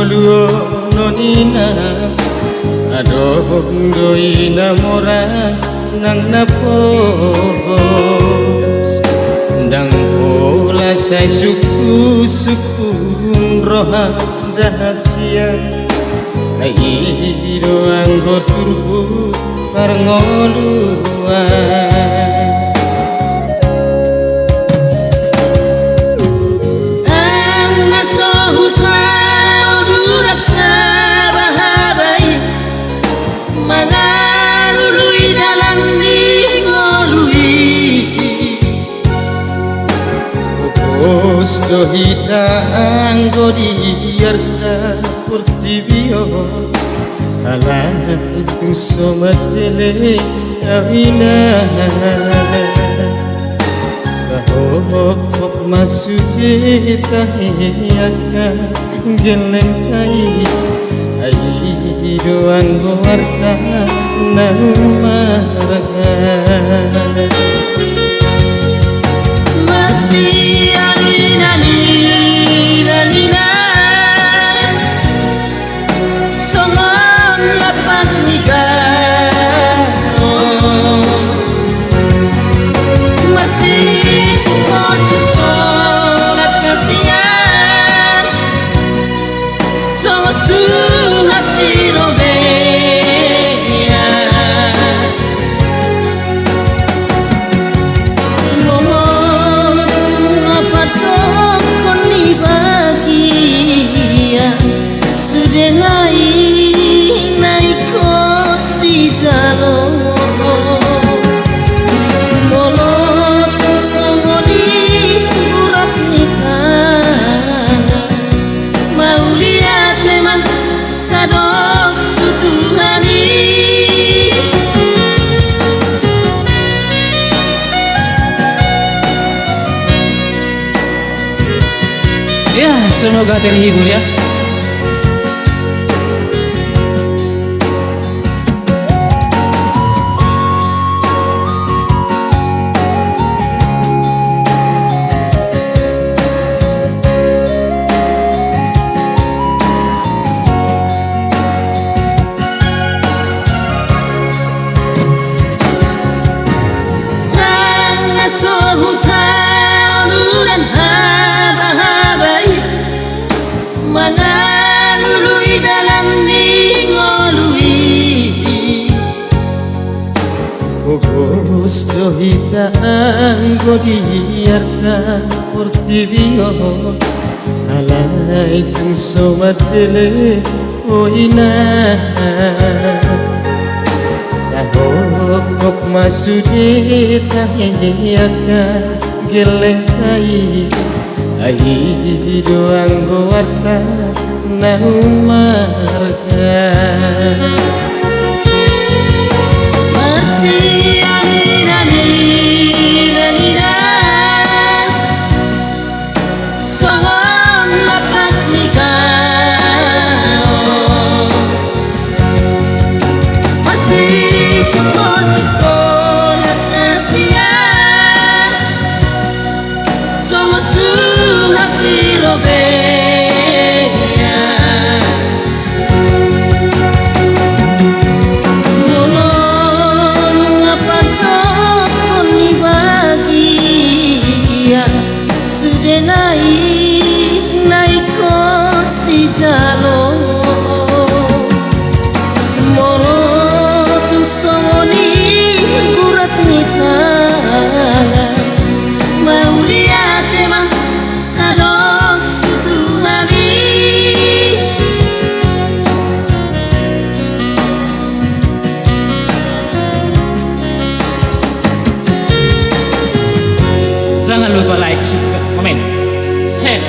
luo nonina adongo ina mora nang napos ndang pola say suku roha rahasia airo anggo turbu parngoluan Dohita anggo diarta portibio ala tu somatele avina kahok masuke tahiyaka geleng kai aido anggo arta namaraga masih Nina songon lapan nikah masih tolak kasihan songon sungat dirobea ngomong apa tokon ni bahagia sudah naik kosi jalon molot songoni urat nikah mau lihat teman kadok tutuhani ya semoga terhibur ya. Mangalului dalam ningolui Bogos dohita anggo diarta portibio alai tu somatele oina kahok masude tahiyaka geleng kai aido anggo arta naumarga masih Nina songon lapak nikah masih tolak kasihan songon sungat dirobea ngomong apa tokon ni bahagia sudah naik kosi jalon molot songoni urat nikah mau lihat emang kadok tutuhani Jangan lupa like, subscribe, komen, share.